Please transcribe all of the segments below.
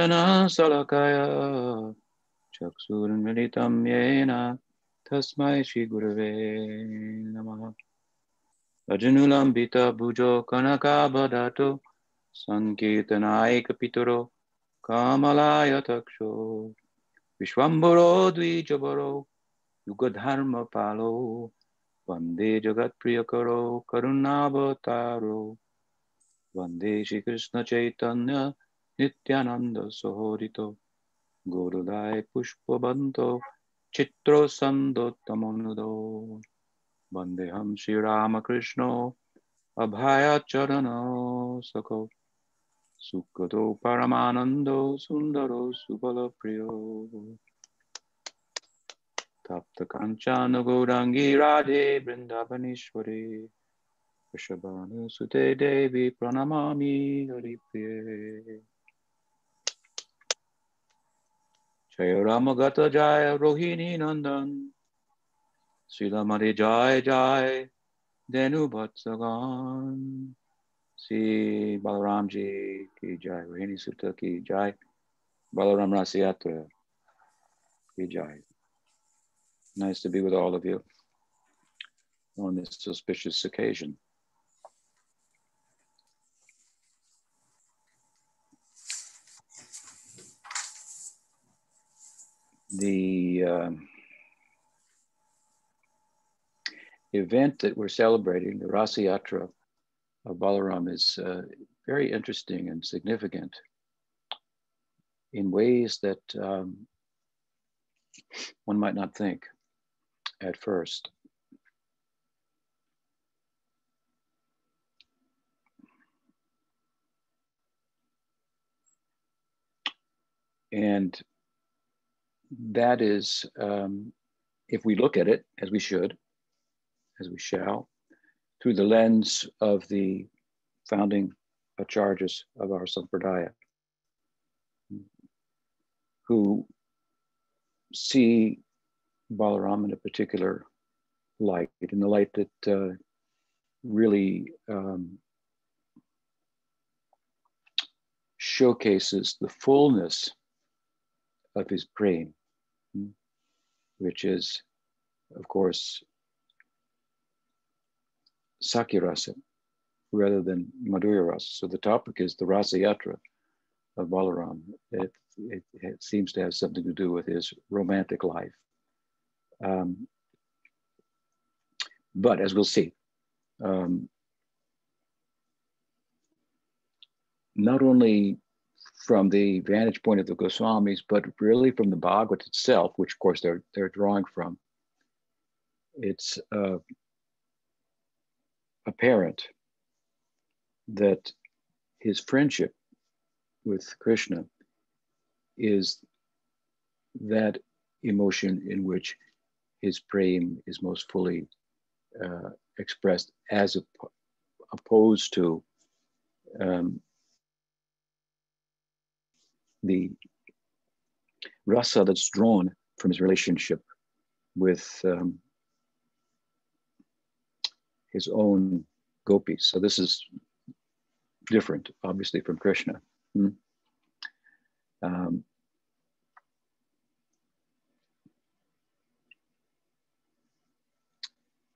Salakaya Chaksurmilitam Yena Tasmai Shri Gurave Namaha. Ajunulambita Bhujo Kanaka Badato Sankirtanaika Pitaro Kamalaya Taksho Vishwambaro Dvijabaro Yugadharma Palo Vande Jagat Priyakaro Karunavataro Vande Shri Krishna Chaitanya Nityananda Sohorito Gurudai Pushpabanto Chitro Sando Tamonudo Vandeham Shri Ramakrishna Abhaya Charano Sako Sukado Paramanando Sundaro Subala Priyo Tapta Kanchana Gaurangi Radhe Vrindavanishwari Vrishabhanu Sute Devi Pranamami Haripriye Jaya Ramagata Jaya Rohini Nandan Srilamari Jaya Jaya Denu Bhatsagan Sri Balaramji Ki Jai Rohini Sutta Ki Jai Balaram Rasayatra Ki Jai. Nice to be with all of you on this auspicious occasion. The event that we're celebrating, the Rasayatra of Balaram, is very interesting and significant in ways that one might not think at first. And that is, if we look at it, as we should, as we shall, through the lens of the founding acharyas of our sampradaya, who see Balaram in a particular light, in the light that really showcases the fullness of his prema, which is, of course, Sakya-rasa rather than Madhurya-rasa. So the topic is the Rasayatra of Balaram. It seems to have something to do with his romantic life. But as we'll see, not only from the vantage point of the Goswamis, but really from the Bhagavad itself, which of course they're drawing from, it's apparent that his friendship with Krishna is that emotion in which his prema is most fully expressed, as opposed to the rasa that's drawn from his relationship with his own gopis. So this is different, obviously, from Krishna. And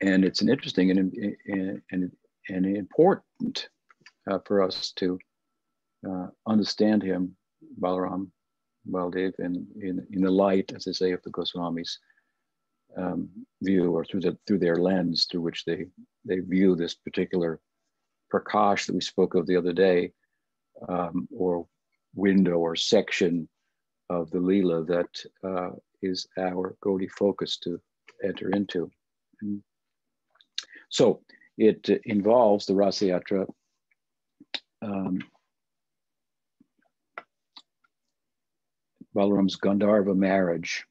it's an interesting and important for us to understand him, Balaram, Baldev, in the light, as I say, of the Goswamis' view, or through their lens through which they view this particular prakash that we spoke of the other day, or window or section of the Leela that is our Gaudiya focus to enter into. So it involves the Rasayatra Balaram's Gandharva marriage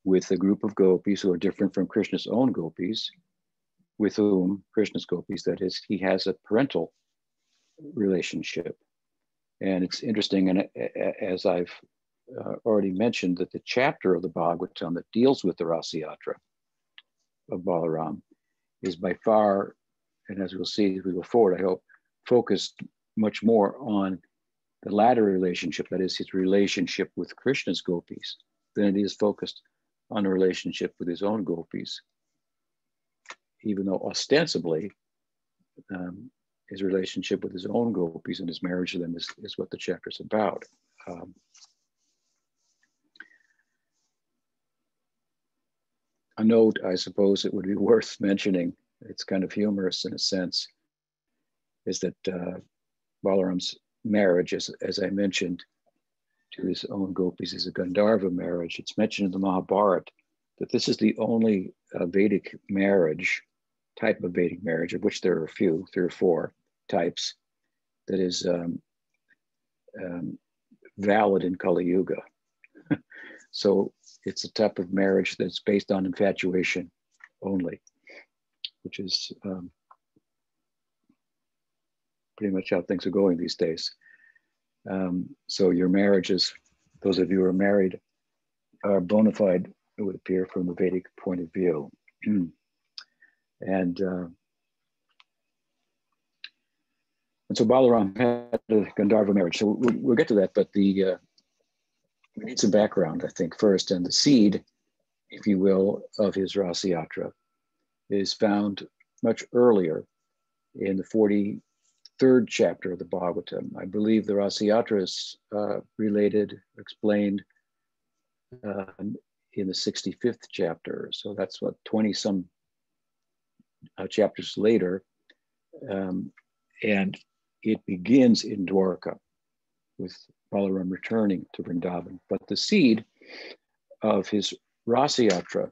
with a group of gopis who are different from Krishna's own gopis, with whom, Krishna's gopis, that is, he has a parental relationship. And it's interesting, and as I've already mentioned, that the chapter of the Bhagavatam that deals with the Rasayatra of Balaram is by far, and as we'll see as we go forward, I hope, focused much more on the latter relationship, that is his relationship with Krishna's gopis, than it is focused on a relationship with his own gopis, even though ostensibly his relationship with his own gopis and his marriage to them is what the chapter is about. A note, I suppose it would be worth mentioning, it's kind of humorous in a sense, is that Balaram's marriage, as I mentioned, to his own gopis is a Gandharva marriage. It's mentioned in the Mahabharata that this is the only Vedic marriage, type of Vedic marriage, of which there are a few, 3 or 4 types, that is valid in Kali Yuga. So it's a type of marriage that's based on infatuation only, which is pretty much how things are going these days. So your marriages, those of you who are married, are bona fide, it would appear, from the Vedic point of view. And so Balaram had a Gandharva marriage. So we'll get to that, but we need some background, I think, first. And the seed, if you will, of his Rasayatra is found much earlier in the 43rd chapter of the Bhagavatam. I believe the Rasayatra is related, explained in the 65th chapter. So that's what, 20 some chapters later. And it begins in Dwarka with Balaram returning to Vrindavan. But the seed of his Rasayatra,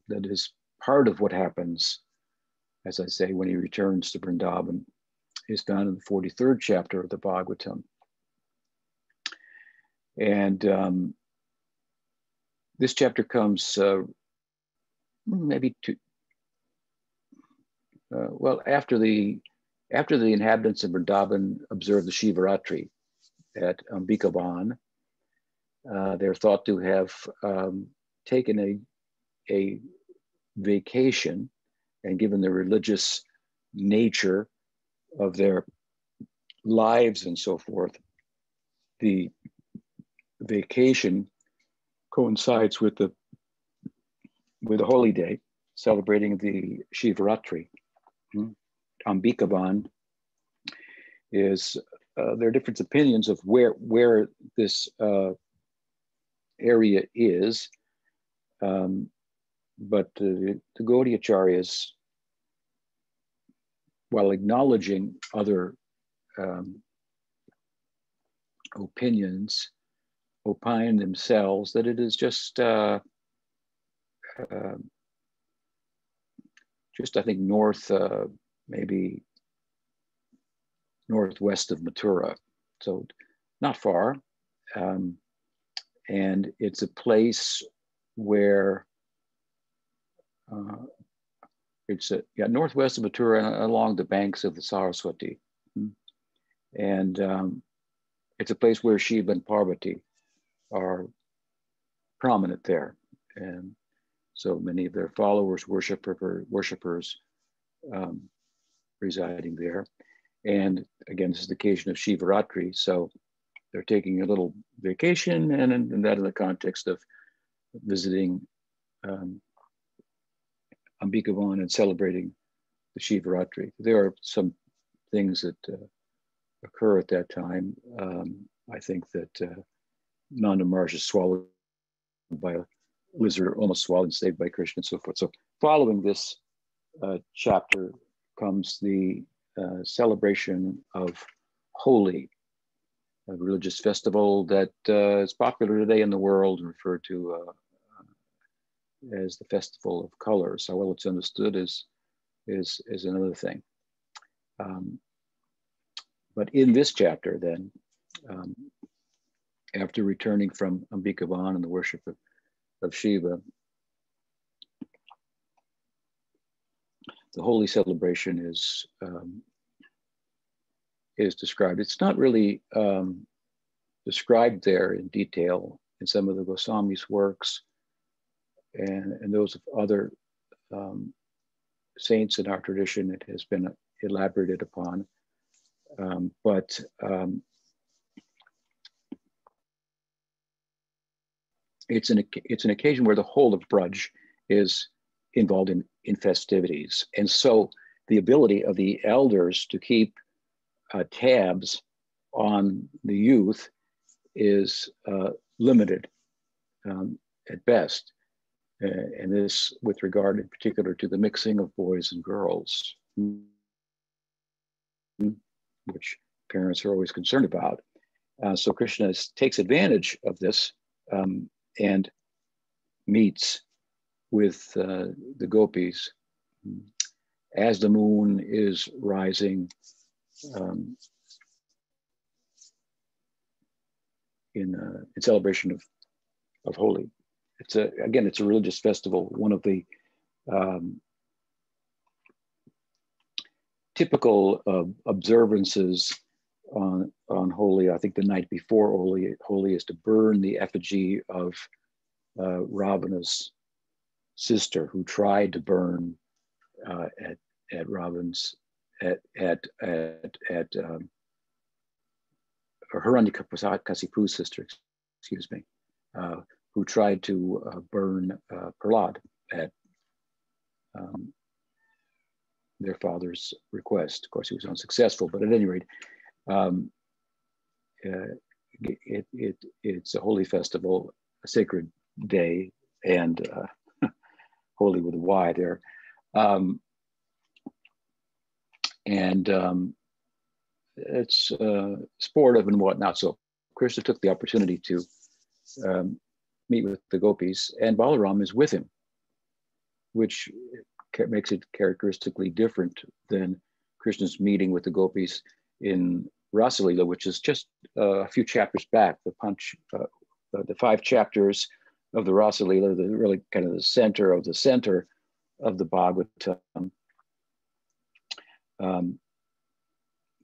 that is part of what happens, as I say, when he returns to Vrindavan, is found in the 43rd chapter of the Bhagavatam. And this chapter comes maybe after the inhabitants of Vrindavan observe the Shivaratri at Ambikavan. They're thought to have taken a vacation, and given the religious nature of their lives and so forth, the vacation coincides with the holy day celebrating the Shivaratri. Ambikavan is there are different opinions of where this area is, but the Gaudiya Acharyas, while acknowledging other opinions, opine themselves that it is just I think maybe northwest of Mathura, so not far, and it's a place where it's northwest of Mathura and along the banks of the Saraswati, and it's a place where Shiva and Parvati are prominent there, and so many of their followers, worshippers residing there. And again, this is the occasion of Shivaratri, so they're taking a little vacation, and that in the context of visiting Ambikavan and celebrating the Shivaratri. There are some things that occur at that time. I think that Nanda Maharaj is swallowed by a lizard, almost swallowed and saved by Krishna, and so forth. So following this chapter comes the celebration of Holi, a religious festival that is popular today in the world, and referred to as the Festival of Colors. How well it's understood is another thing. But in this chapter, then, after returning from Ambikavan and the worship of Shiva, the holy celebration is described. It's not really described there in detail in some of the Goswami's works and those of other saints in our tradition. It has been elaborated upon, but it's an occasion where the whole of Braj is involved in festivities. And so the ability of the elders to keep tabs on the youth is limited at best. And this with regard in particular to the mixing of boys and girls, which parents are always concerned about. So Krishna takes advantage of this and meets with the gopis as the moon is rising in celebration of Holi. It's again, it's a religious festival. One of the typical observances on Holi, I think the night before Holi is to burn the effigy of Ravana's sister, who tried to burn at Ravan's Hiranyakasipu's sister, excuse me, who tried to burn Prahlad at their father's request. Of course, he was unsuccessful, but at any rate, it's a holy festival, a sacred day, and holy with a Y there. It's sportive and whatnot. So Krishna took the opportunity to meet with the gopis, and Balaram is with him, which makes it characteristically different than Krishna's meeting with the gopis in Rasalila, which is just a few chapters back. The 5 chapters of the Rasalila, really kind of the center of the Bhagavatam.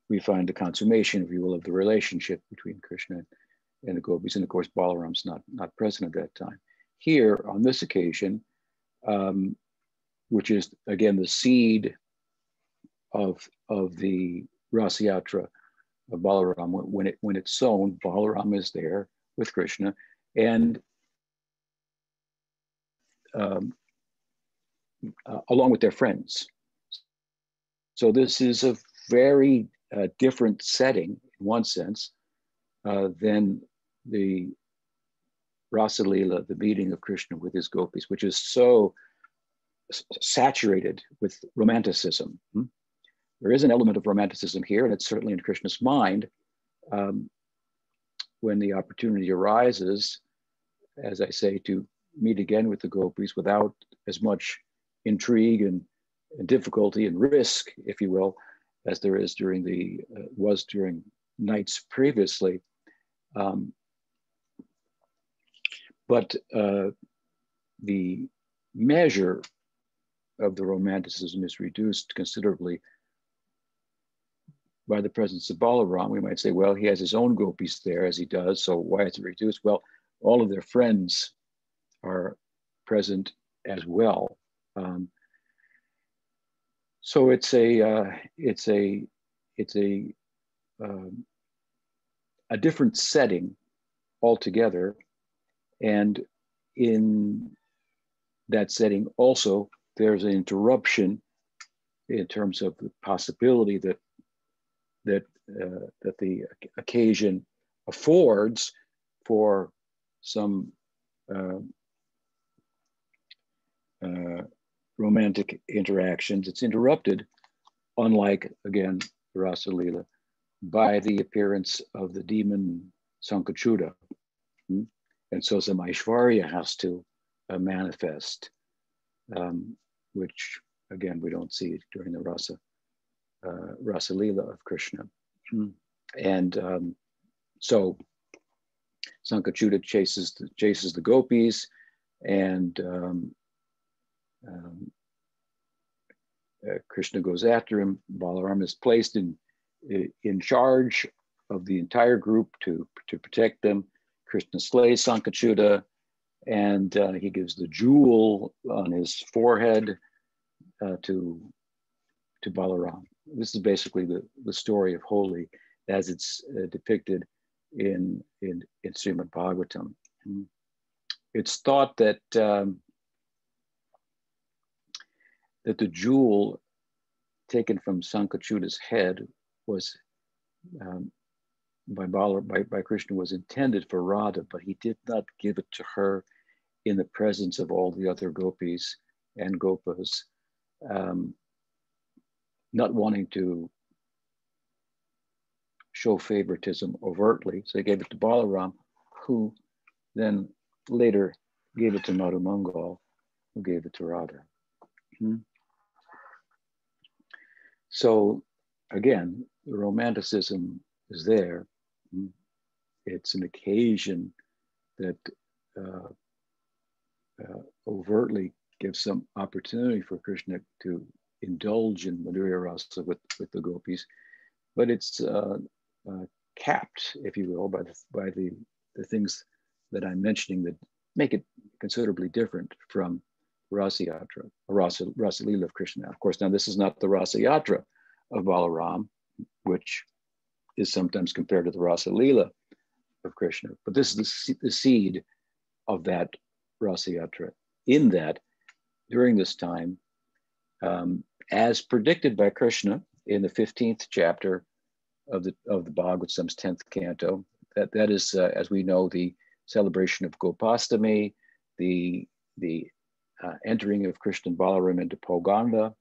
We find the consummation, if you will, of the relationship between Krishna and the gopis, and of course Balaram's not present at that time. Here on this occasion, which is again the seed of the Rasayatra of Balaram, when it's sown, Balaram is there with Krishna, and along with their friends. So this is a very different setting in one sense than the Rasalila, the meeting of Krishna with his gopis, which is so saturated with romanticism. There is an element of romanticism here, and it's certainly in Krishna's mind when the opportunity arises, as I say, to meet again with the gopis without as much intrigue and difficulty and risk, if you will, as there is was during nights previously. But the measure of the romanticism is reduced considerably by the presence of Balaram. We might say, well, he has his own gopis there, as he does, so why is it reduced? Well, all of their friends are present as well. So it's a different setting altogether, and in that setting also there's an interruption in terms of the possibility that the occasion affords for some romantic interactions. It's interrupted, unlike, again, Rasa Leela, by the appearance of the demon Sankachuda. And so some Aishwarya has to manifest, which, again, we don't see during the Rasa Leela of Krishna. And so Sankachuda chases the gopis, and Krishna goes after him. Balarama is placed in charge of the entire group to protect them. Krishna slays Sankachuda, and he gives the jewel on his forehead to Balaram. This is basically the story of Holi as it's depicted in Srimad Bhagavatam. it's thought that that the jewel taken from Sankachyuta's head was by Krishna was intended for Radha, but he did not give it to her in the presence of all the other gopis and gopas, not wanting to show favoritism overtly. So they gave it to Balaram, who then later gave it to Madhu Mangal, who gave it to Radha. So again, the romanticism is there. It's an occasion that overtly gives some opportunity for Krishna to indulge in Madhurya Rasa with the gopis, but it's capped, if you will, by the things that I'm mentioning that make it considerably different from Rasayatra, Rasa Leela of Krishna. Of course, now this is not the Rasayatra of Balaram, which is sometimes compared to the Rasa Leela of Krishna, but this is the seed of that Rasayatra. In that, during this time, as predicted by Krishna in the 15th chapter of the Bhagavatam's 10th canto, that is, as we know, the celebration of Gopastami, the entering of Krishna and Balaram into Poganda.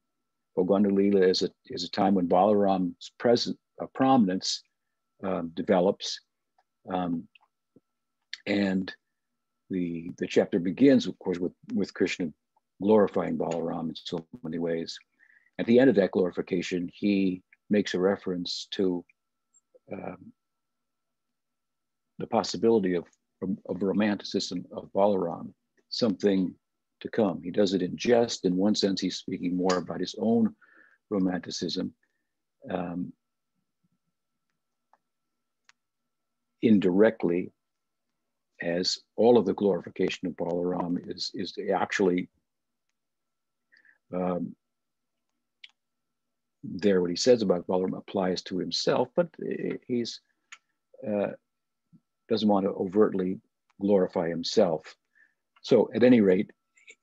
Poganda Leela is a time when Balaram's prominence develops, and the chapter begins, of course, with Krishna glorifying Balaram in so many ways. At the end of that glorification, he makes a reference to the possibility of romanticism of Balaram, something to come. He does it in jest. In one sense, he's speaking more about his own romanticism. Indirectly, as all of the glorification of Balaram is actually there. What he says about Balaram applies to himself, but he's doesn't want to overtly glorify himself. So at any rate,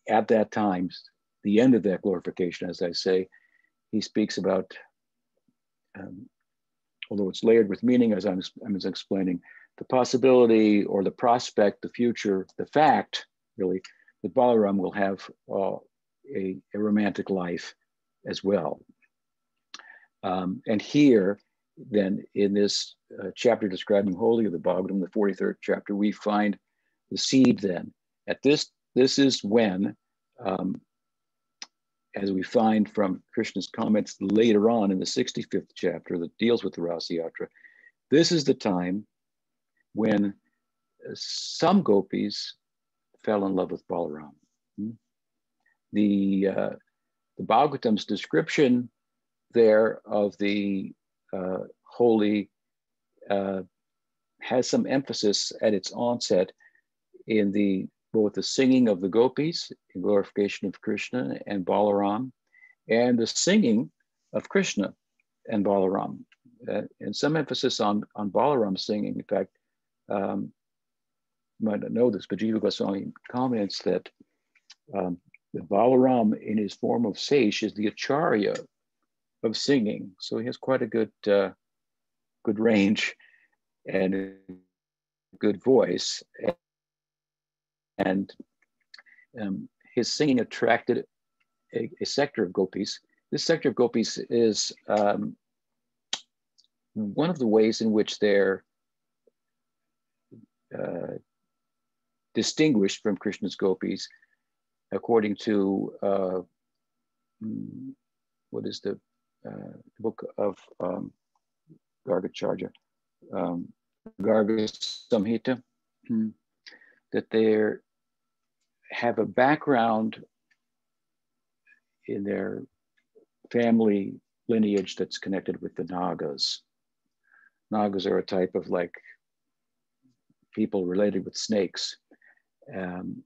at that time, the end of that glorification, as I say, he speaks about, although it's layered with meaning, as I was explaining, the possibility or the prospect, the future, the fact, really, that Balaram will have a romantic life as well. And here, then, in this chapter describing Holi of the Bhagavatam, the 43rd chapter, we find the seed then. At this is when, as we find from Krishna's comments later on in the 65th chapter that deals with the Rasayatra, this is the time when some gopis fell in love with Balaram. The Bhagavatam's description there of the Holi has some emphasis at its onset in both the singing of the gopis in glorification of Krishna and Balaram, and the singing of Krishna and Balaram, and some emphasis on Balaram singing. In fact, you might not know this, but Jiva Goswami comments that Balaram in his form of Seish is the Acharya of singing. So he has quite a good range and a good voice. And his singing attracted a sector of gopis. This sector of gopis is one of the ways in which they're distinguished from Krishna's gopis, according to what is the book of Gargacharya, Garga Samhita, that they have a background in their family lineage that's connected with the Nagas. Nagas are a type of like people related with snakes. One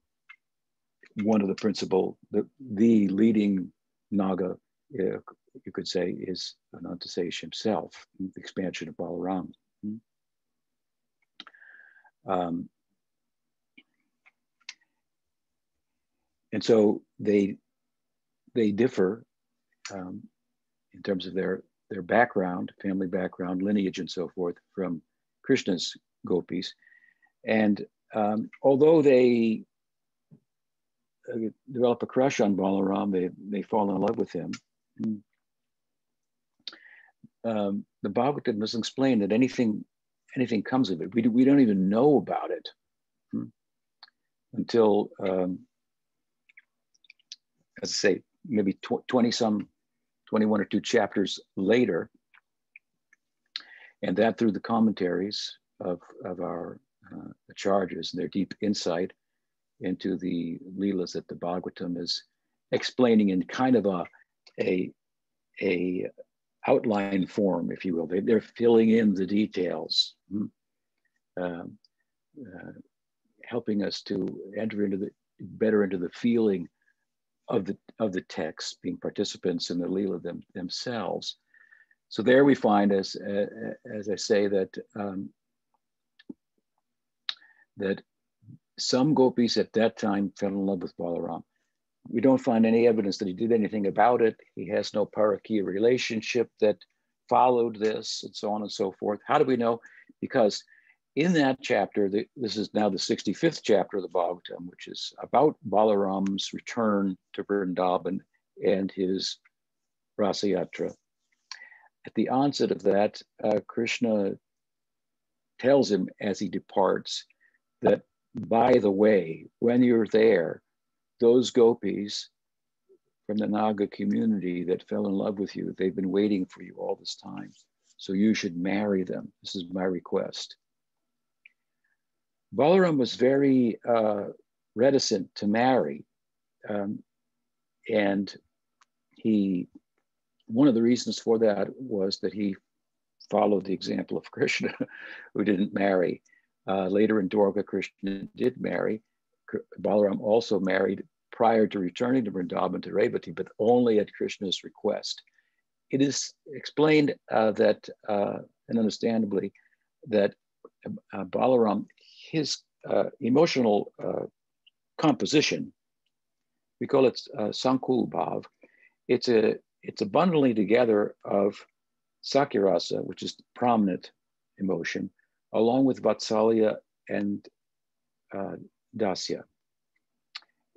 of the principal, the leading Naga, you could say, is Anantasesha himself, the expansion of Balaram. And so they differ in terms of their background, family background, lineage, and so forth from Krishna's gopis. And although they develop a crush on Balaram, they fall in love with him. The Bhagavatam doesn't explain that anything comes of it. We don't even know about it until, as I say, maybe 21 or 2 chapters later, and that through the commentaries of our acharyas and their deep insight into the Leelas that the Bhagavatam is explaining in kind of a outline form, if you will. They're filling in the details, helping us to enter better into the feeling of the text, being participants in the Leela themselves. So there we find, as I say, that that some gopis at that time fell in love with Balaram. We don't find any evidence that he did anything about it. He has no parakiya relationship that followed this, and so on and so forth. How do we know? Because in that chapter, this is now the 65th chapter of the Bhagavatam, which is about Balaram's return to Vrindavan and his Rasayatra. At the onset of that, Krishna tells him as he departs that, by the way, when you're there, those gopis from the Naga community that fell in love with you, they've been waiting for you all this time. So you should marry them. This is my request. Balaram was very reticent to marry. And one of the reasons for that was that he followed the example of Krishna, who didn't marry. Later in Dwarka, Krishna did marry. Balaram also married prior to returning to Vrindavan to Revati, but only at Krishna's request. It is explained that, and understandably, that Balaram, his emotional composition, we call it Sankul Bhav. It's a bundling together of Sakyarasa, which is prominent emotion, along with Vatsalya and Dasya.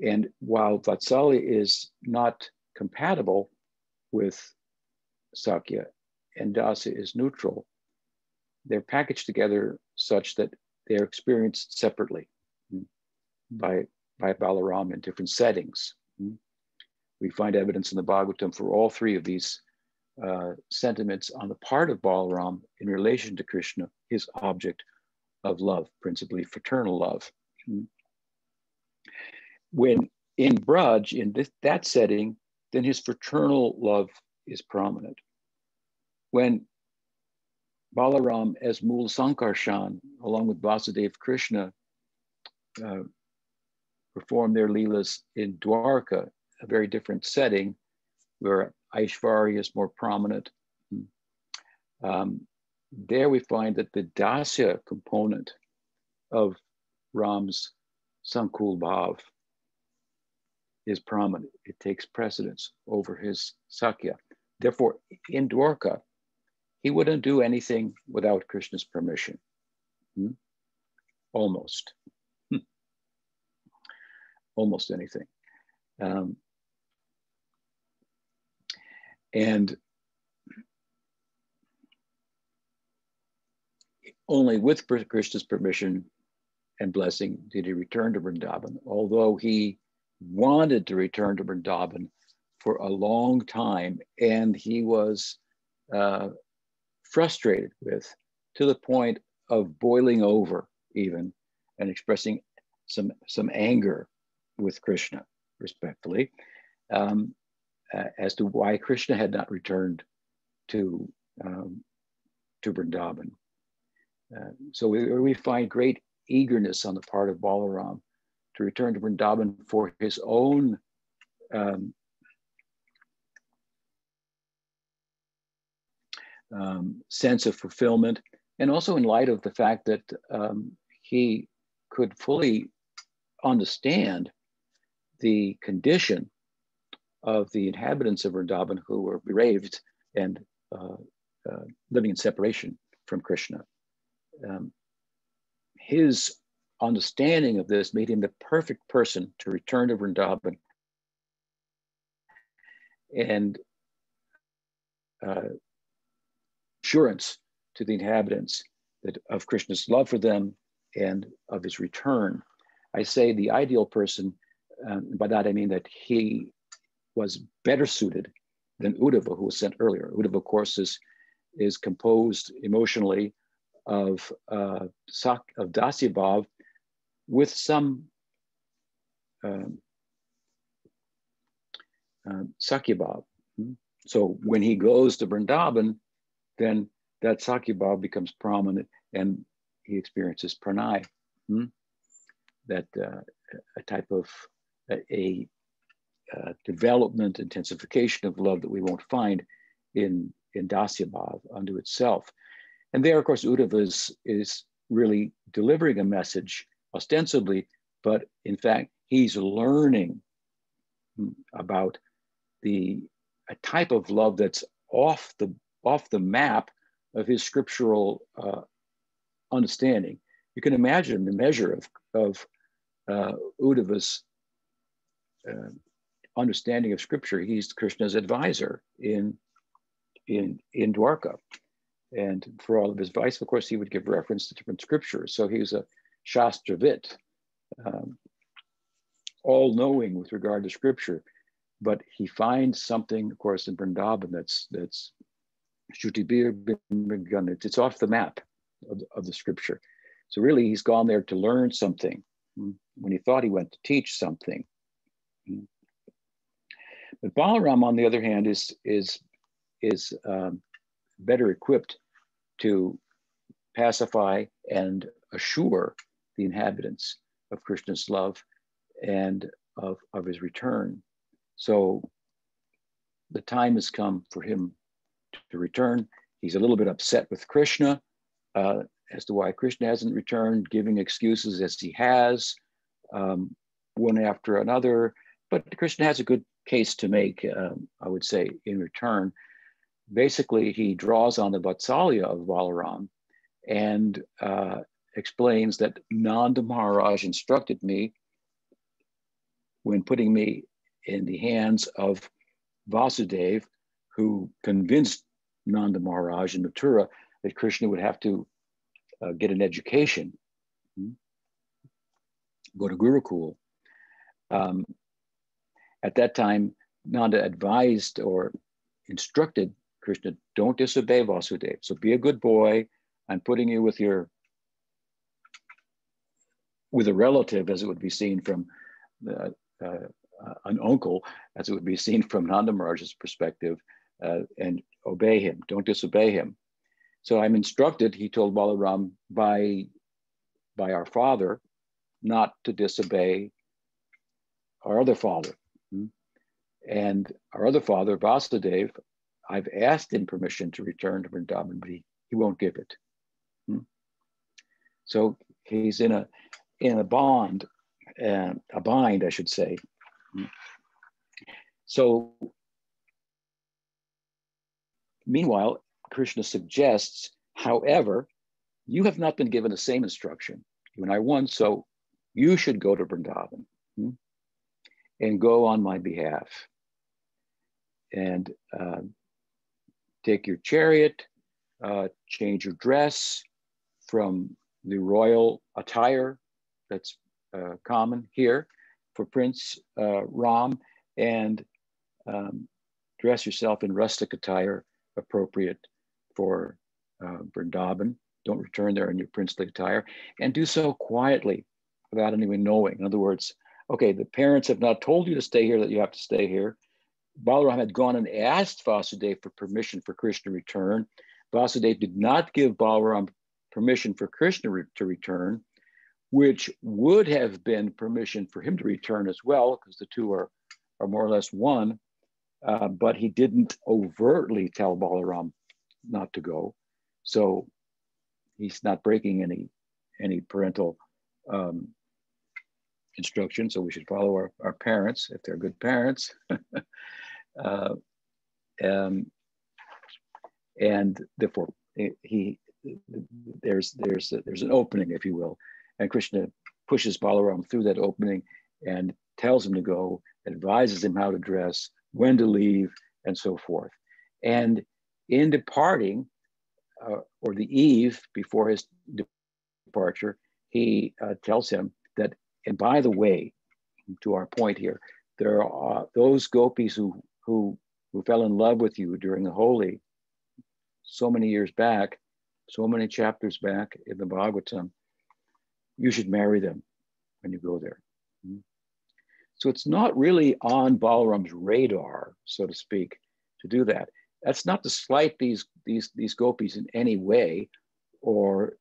And while Vatsalya is not compatible with Sakya and Dasya is neutral, they're packaged together such that they're experienced separately by Balaram in different settings. We find evidence in the Bhagavatam for all 3 of these sentiments on the part of Balaram in relation to Krishna, his object of love, principally fraternal love. When in Braj, in that setting, then his fraternal love is prominent. When Balaram as Mool Sankarshan, along with Vasudev Krishna, perform their Leelas in Dwarka, a very different setting where Aishvarya is more prominent. There we find that the Dasya component of Ram's Sankul Bhav is prominent. It takes precedence over his Sakya. Therefore, in Dwarka, he wouldn't do anything without Krishna's permission. Almost. Almost anything. And only with Krishna's permission and blessing did he return to Vrindavan, although he wanted to return to Vrindavan for a long time, and he was frustrated with, to the point of boiling over even, and expressing some anger with Krishna, respectfully, as to why Krishna had not returned to Vrindavan. So we find great eagerness on the part of Balaram to return to Vrindavan for his own sense of fulfillment, and also in light of the fact that he could fully understand the condition of the inhabitants of Vrindavan who were bereaved and living in separation from Krishna. His understanding of this made him the perfect person to return to Vrindavan and assurance to the inhabitants that of Krishna's love for them and of his return. I say the ideal person, by that I mean that he was better suited than Uddhava, who was sent earlier. Uddhava, of course, is composed emotionally of Dasyabhav with some Sakyabhav. So when he goes to Vrindavan, then that Sakyabhav becomes prominent and he experiences pranay. That a type of a development, intensification of love that we won't find in Dasyabhav unto itself. And there, of course, Uddhava is really delivering a message ostensibly, but in fact, he's learning about a type of love that's off the map of his scriptural understanding. You can imagine the measure of Uddhava's understanding of scripture. He's Krishna's advisor in Dwarka. And for all of his advice, of course, he would give reference to different scriptures. So he was a Shastravit, all-knowing with regard to scripture. But he finds something, of course, in Vrindavan that's it's off the map of the scripture. So really, he's gone there to learn something when he thought he went to teach something. But Balaram, on the other hand, is better equipped to pacify and assure the inhabitants of Krishna's love and of his return. So the time has come for him to return. He's a little bit upset with Krishna as to why Krishna hasn't returned, giving excuses as he has, one after another. But Krishna has a good case to make, I would say, in return. Basically, he draws on the Vatsalya of Balaram and explains that Nanda Maharaj instructed me when putting me in the hands of Vasudeva, who convinced Nanda Maharaj in Mathura that Krishna would have to get an education, go to Gurukul. At that time, Nanda advised or instructed Krishna, don't disobey Vasudeva. So be a good boy. I'm putting you with a relative, as it would be seen from an uncle, as it would be seen from Nanda Maharaj's perspective, and obey him. Don't disobey him. So I'm instructed, he told Balaram, by our father, not to disobey our other father. And our other father, Vasudeva, I've asked him permission to return to Vrindavan, but he won't give it. So he's in a bind, I should say. So meanwhile, Krishna suggests, however, you have not been given the same instruction. You and I won, so you should go to Vrindavan and go on my behalf. And take your chariot, change your dress from the royal attire that's common here for Prince Ram, and dress yourself in rustic attire appropriate for Vrindavan. Don't return there in your princely attire, and do so quietly without anyone knowing. In other words, okay, the parents have not told you to stay here, that you have to stay here. Balaram had gone and asked Vasudeva for permission for Krishna to return. Vasudeva did not give Balaram permission for Krishna to return, which would have been permission for him to return as well, because the two are more or less one. But he didn't overtly tell Balaram not to go. So he's not breaking any parental instruction. So we should follow our parents if they're good parents. uh, and therefore, there's an opening, if you will, and Krishna pushes Balaram through that opening and tells him to go, advises him how to dress, when to leave, and so forth. And in departing, or the eve before his departure, he tells him that, and by the way, to our point here, there are those gopis who fell in love with you during the holy so many years back, so many chapters back in the Bhagavatam. You should marry them when you go there. So it's not really on Balaram's radar, so to speak, to do that. That's not to slight these gopis in any way, or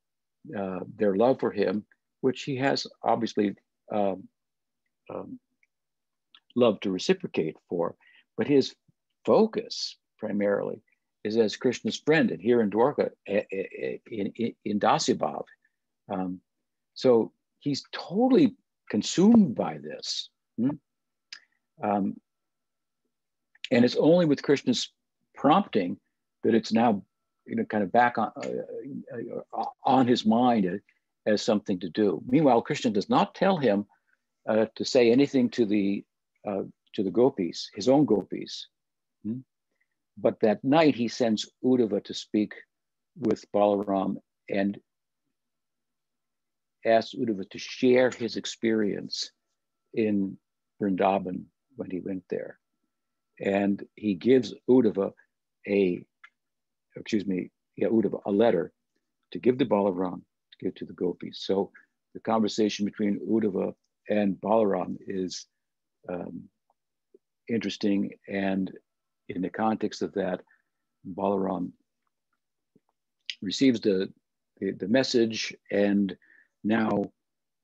their love for him, which he has obviously love to reciprocate for, but his focus primarily is as Krishna's friend, and here in Dwarka, in Dasibhav. So he's totally consumed by this. And it's only with Krishna's prompting that it's now, kind of back on his mind as something to do. Meanwhile, Krishna does not tell him to say anything to the gopis, his own gopis. But that night he sends Uddhava to speak with Balaram and asks Uddhava to share his experience in Vrindavan when he went there. And he gives Uddhava a letter to give to Balaram, to give to the gopis. So the conversation between Uddhava and Balaram is interesting, and in the context of that, Balaram receives the message, and now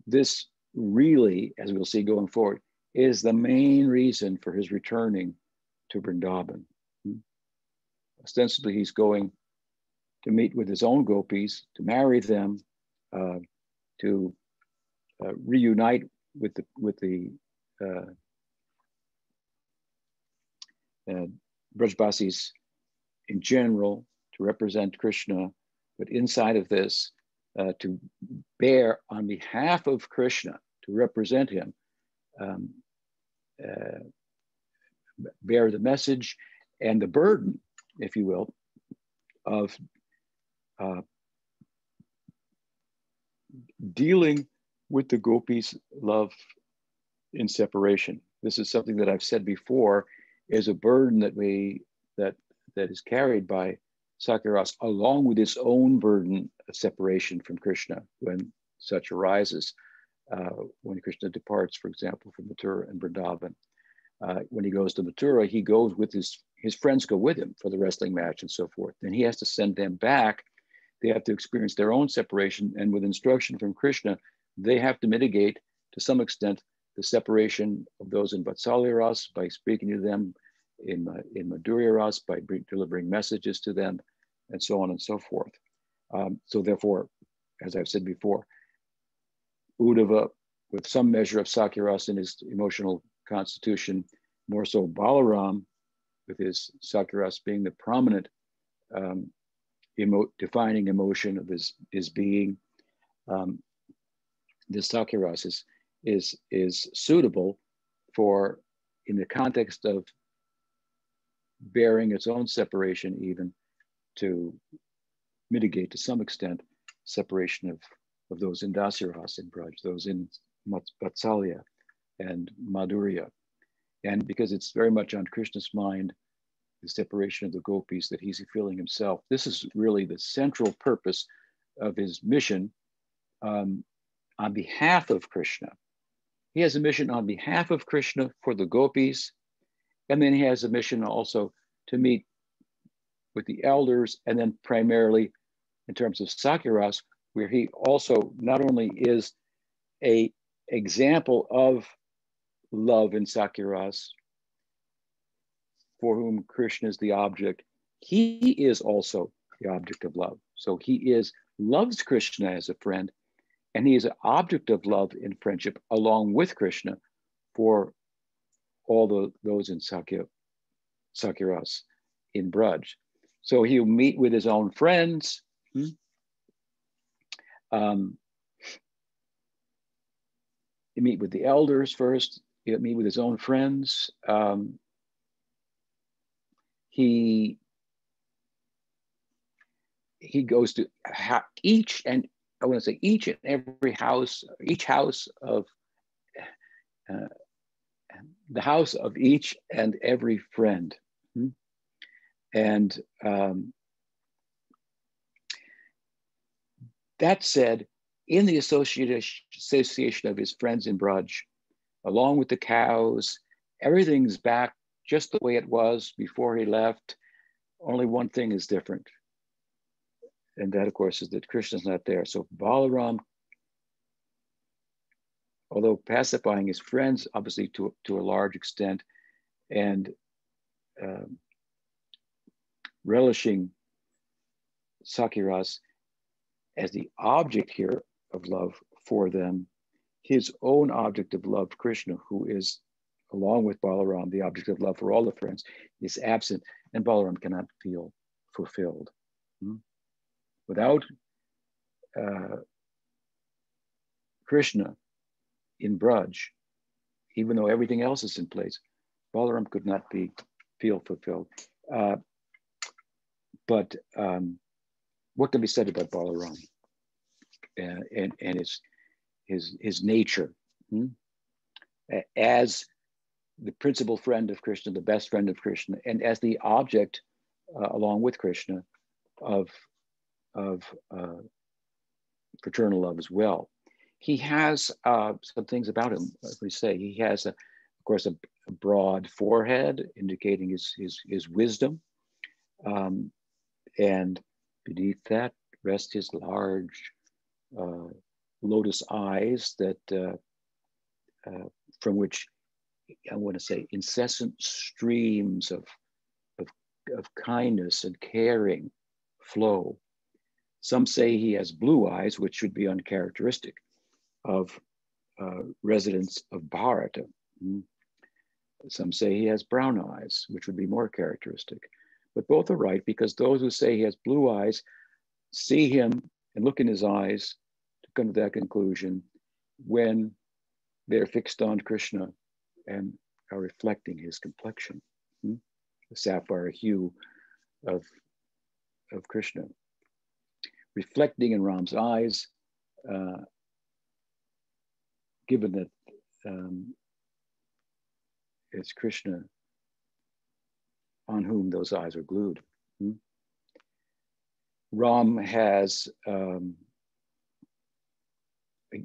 this really, as we'll see going forward, is the main reason for his returning to Vrindavan. Ostensibly, he's going to meet with his own gopis, to marry them, to reunite with the Brajbasis in general, to represent Krishna, but inside of this, to bear on behalf of Krishna, to represent him, bear the message and the burden, if you will, of dealing with the gopis' love in separation. This is something that I've said before, is a burden that is carried by Sakyaras, along with its own burden of separation from Krishna when such arises. When Krishna departs, for example, from Mathura and Vrindavan. When he goes to Mathura, he goes with his friends go with him for the wrestling match and so forth. Then he has to send them back. They have to experience their own separation, and with instruction from Krishna, they have to mitigate to some extent the separation of those in Vatsalya Ras by speaking to them, in Madhurya Ras by delivering messages to them, and so on and so forth. So therefore, as I've said before, Uddhava, with some measure of Sakyaras in his emotional constitution, more so Balaram, with his Sakyaras being the prominent defining emotion of his being. This Sakyaras is suitable for, in the context of bearing its own separation, even to mitigate to some extent separation of those in Dasyaras in Braj, those in Vatsalya and Madhurya. And because it's very much on Krishna's mind, the separation of the gopis that he's feeling himself, this is really the central purpose of his mission on behalf of Krishna. He has a mission on behalf of Krishna for the gopis, and then he has a mission also to meet with the elders, and then primarily in terms of Sakyaras, where he also not only is an example of love in Sakyaras, for whom Krishna is the object, he is also the object of love. So he loves Krishna as a friend, And he is an object of love and friendship along with Krishna for all those in Sakiras in Braj. So he'll meet with his own friends. He'll meet with the elders first. He'll meet with his own friends. He goes to each and every house, each house of the house of each and every friend. And that said, in the association of his friends in Braj, along with the cows, everything's back just the way it was before he left. Only one thing is different. And that, of course, is that Krishna's not there. So Balaram, although pacifying his friends, obviously to a large extent, and relishing Sakiras as the object here of love for them, his own object of love, Krishna, who is, along with Balaram, the object of love for all the friends, is absent, and Balaram cannot feel fulfilled. Without Krishna in Braj, even though everything else is in place, Balaram could not feel fulfilled. But what can be said about Balaram and his nature as the principal friend of Krishna, the best friend of Krishna, and as the object, along with Krishna, of fraternal love as well. He has some things about him, as we say. He has, of course, a broad forehead, indicating his wisdom. And beneath that rest his large lotus eyes that from which I want to say incessant streams of kindness and caring flow. Some say he has blue eyes, which should be uncharacteristic of residents of Bharata. Some say he has brown eyes, which would be more characteristic. But both are right, because those who say he has blue eyes see him and look in his eyes to come to that conclusion when they're fixed on Krishna and are reflecting his complexion, the sapphire hue of Krishna. Reflecting in Ram's eyes, given that it's Krishna on whom those eyes are glued. Ram has,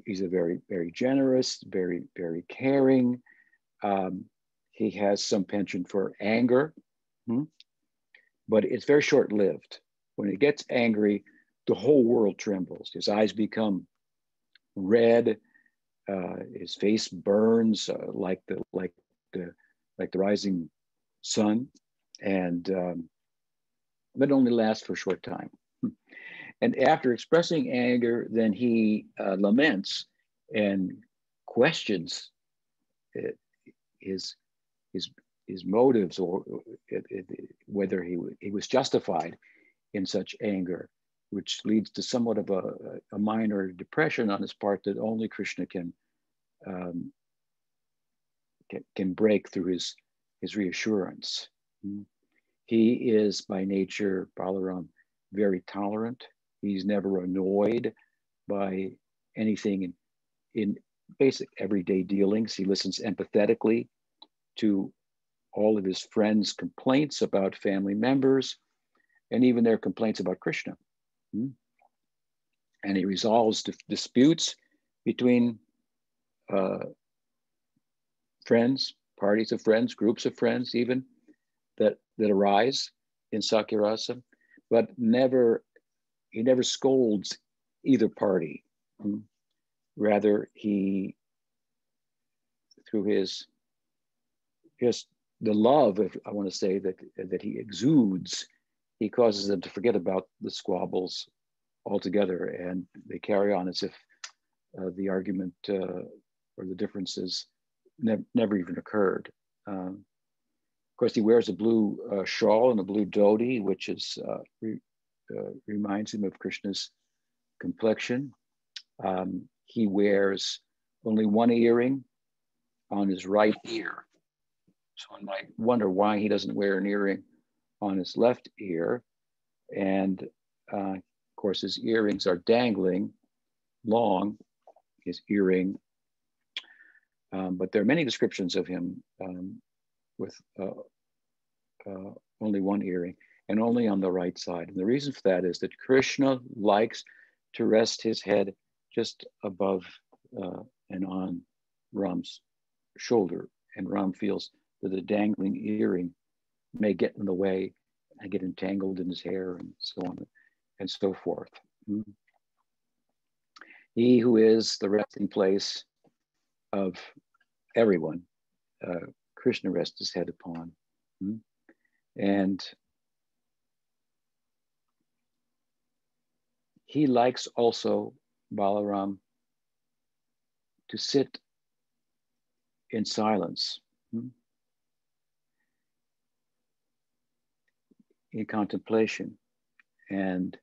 he's a very, very generous, very, very caring. He has some penchant for anger, but it's very short-lived. When he gets angry, the whole world trembles. His eyes become red. His face burns like the rising sun, and that only lasts for a short time. And after expressing anger, then he laments and questions his motives, or whether he was justified in such anger, which leads to somewhat of a minor depression on his part that only Krishna can break through his reassurance. He is by nature, Balaram, very tolerant. He's never annoyed by anything in basic everyday dealings. He listens empathetically to all of his friends' complaints about family members, and even their complaints about Krishna. And he resolves disputes between friends, parties of friends, groups of friends even, that arise in Sakirasa, but he never scolds either party. Rather, he, through his the love, if I want to say, that he exudes, he causes them to forget about the squabbles altogether, and they carry on as if the argument or the differences never even occurred. Of course, he wears a blue shawl and a blue dhoti, which is reminds him of Krishna's complexion. He wears only one earring on his right ear. So one might wonder why he doesn't wear an earring on his left ear. And of course, his earrings are dangling long, his earring. But there are many descriptions of him with only one earring and only on the right side. And the reason for that is that Krishna likes to rest his head just above and on Ram's shoulder. And Ram feels that the dangling earring may get in the way and get entangled in his hair and so on and so forth. He who is the resting place of everyone, Krishna rests his head upon. And he likes also, Balaram, to sit in silence, in contemplation, and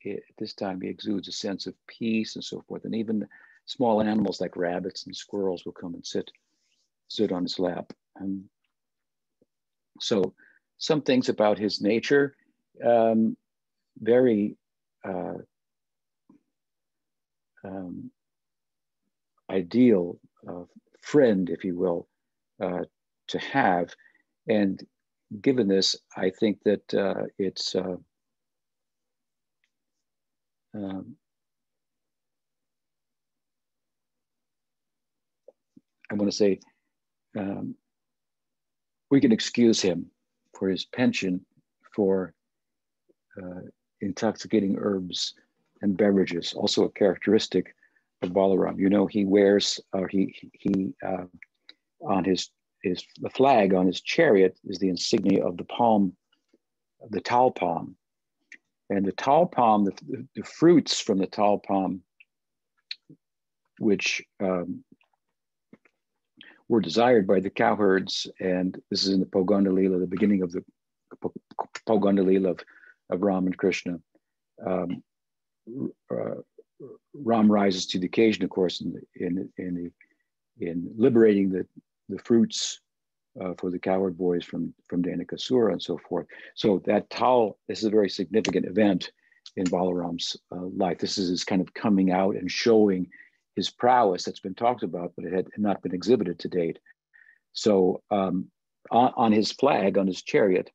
at this time he exudes a sense of peace and so forth. And even small animals like rabbits and squirrels will come and sit on his lap. So some things about his nature, very ideal friend, if you will, to have. And given this, I think that it's I want to say we can excuse him for his penchant for intoxicating herbs and beverages, also a characteristic of Balaram. You know, he wears, he on the flag on his chariot is the insignia of the palm, the tal palm. And the tal palm, the fruits from the tal palm, which were desired by the cowherds, and this is in the Poganda Lila, the beginning of the Poganda Lila of Ram and Krishna. Ram rises to the occasion, of course, in liberating the fruits for the cowherd boys from Dhanakasura and so forth. So that tal, this is a very significant event in Balaram's life. This is his kind of coming out and showing his prowess that's been talked about, but it had not been exhibited to date. So on his flag, on his chariot,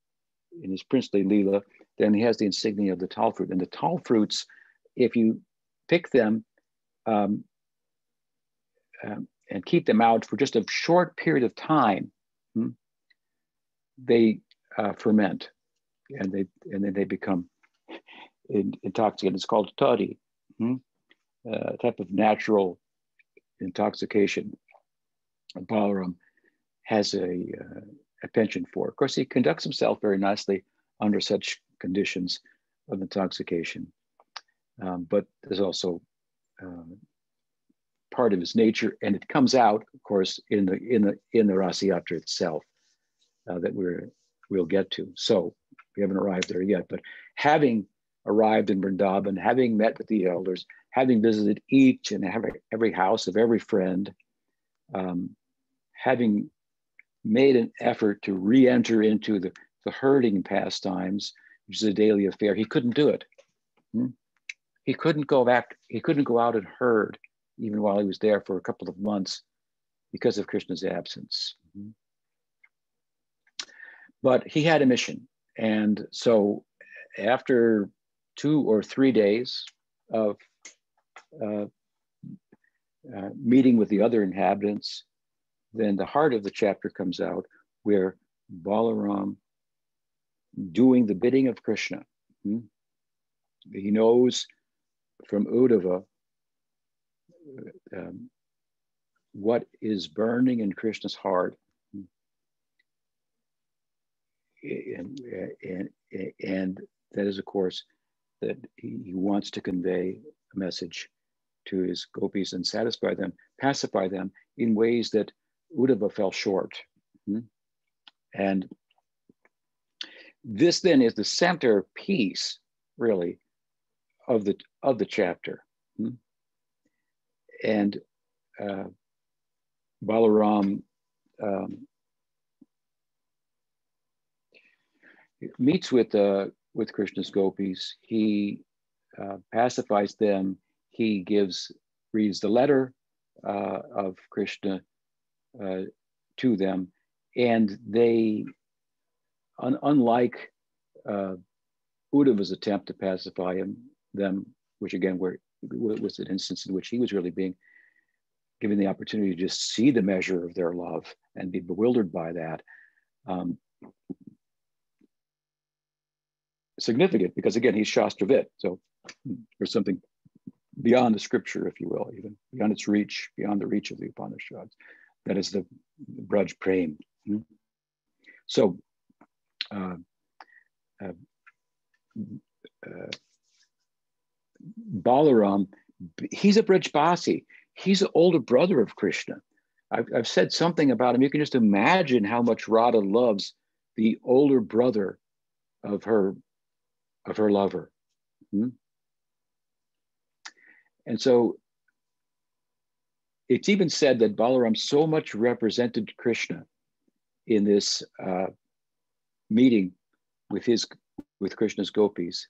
in his princely Leela, then he has the insignia of the tal fruit. And the tal fruits, if you pick them and keep them out for just a short period of time, they ferment, and then they become intoxicated. It's called toddy, a type of natural intoxication. Balaram has a penchant for. Of course, he conducts himself very nicely under such conditions of intoxication, but there's also part of his nature, and it comes out, of course, in the Rasayatra itself that we'll get to. So we haven't arrived there yet, but having arrived in Vrindavan, having met with the elders, having visited each and every house of every friend, having made an effort to re-enter into the herding pastimes, which is a daily affair, he couldn't do it. He couldn't go back. He couldn't go out and herd even while he was there for a couple of months because of Krishna's absence. But he had a mission. And so after 2 or 3 days of meeting with the other inhabitants, then the heart of the chapter comes out, where Balaram, doing the bidding of Krishna, he knows from Uddhava what is burning in Krishna's heart, and that is, of course, that he wants to convey a message to his gopis and satisfy them, pacify them in ways that Uddhava fell short. And this then is the centerpiece, really, of the chapter. And Balaram meets with Krishna's gopis. He pacifies them. He reads the letter of Krishna to them, and they, unlike Uddhava's attempt to pacify them, which again was an instance in which he was really being given the opportunity to just see the measure of their love and be bewildered by that. Significant, because again, he's Shastravit, so there's something beyond the scripture, if you will, even beyond its reach, beyond the reach of the Upanishads. That is the Braj Prem. So Balaram, he's a Brajbasi. He's the older brother of Krishna. I've said something about him. You can just imagine how much Radha loves the older brother of her lover. And so it's even said that Balaram so much represented Krishna in this meeting with Krishna's gopis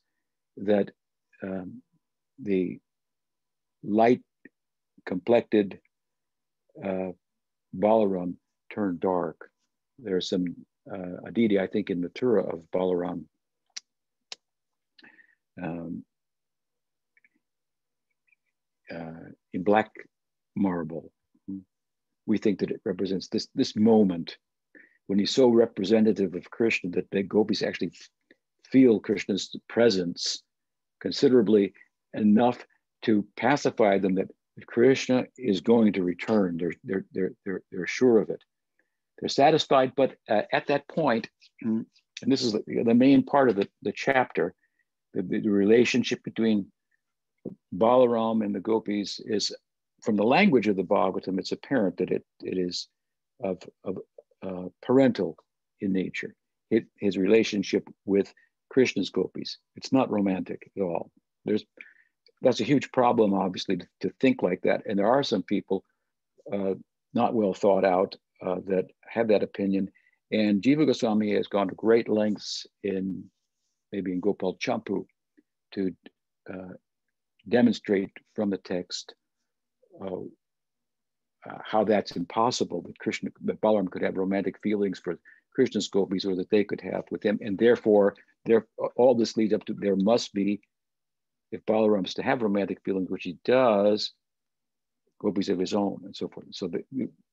that the light complected Balaram turned dark. There's some Aditi, I think, in Mathura of Balaram. In black marble. We think that it represents this moment when he's so representative of Krishna that the gopis actually feel Krishna's presence considerably enough to pacify them that Krishna is going to return. They're sure of it. They're satisfied, but at that point, and this is the main part of the chapter, the relationship between Balaram and the gopis is, from the language of the Bhagavatam, it's apparent that it is of parental in nature. His relationship with Krishna's gopis. It's not romantic at all. That's a huge problem, obviously, to think like that. And there are some people not well thought out that have that opinion. And Jiva Goswami has gone to great lengths maybe in Gopal Champu to demonstrate from the text how that's impossible, that Balaram could have romantic feelings for Krishna's gopis, or that they could have with him. And therefore, all this leads up to, there must be, if Balaram is to have romantic feelings, which he does, gopis of his own and so forth. So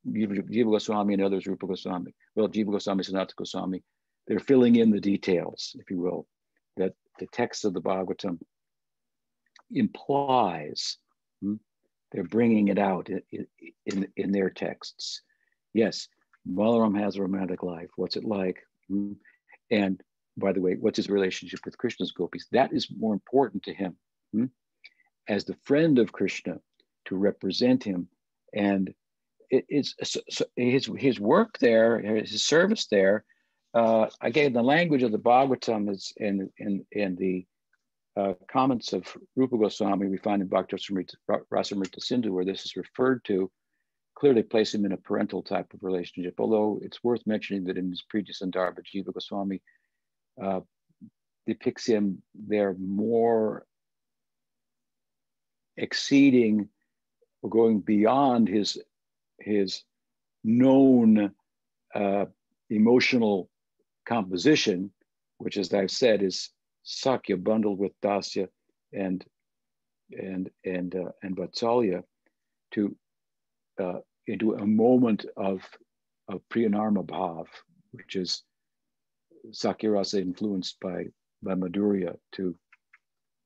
Jiva Goswami and others, Rupa Goswami, Jiva Goswami, Sanatana Goswami, they're filling in the details, if you will, that the text of the Bhagavatam implies. They're bringing it out in their texts. Yes, Balaram has a romantic life. What's it like? And by the way, what's his relationship with Krishna's gopis? That is more important to him as the friend of Krishna, to represent him. And it's his work there, his service there. Again, the language of the Bhagavatam is in the comments of Rupa Goswami we find in Bhakti Rasamrita Sindhu, where this is referred to, clearly place him in a parental type of relationship. Although it's worth mentioning that in his Priti Sandarbha, Jiva Goswami depicts him there more exceeding or going beyond his known emotional composition, which, as I've said, is Sakya bundled with Dasya and Vatsalya, into a moment of Priyanarma Bhav, which is Sakya Rasa influenced by Madhurya to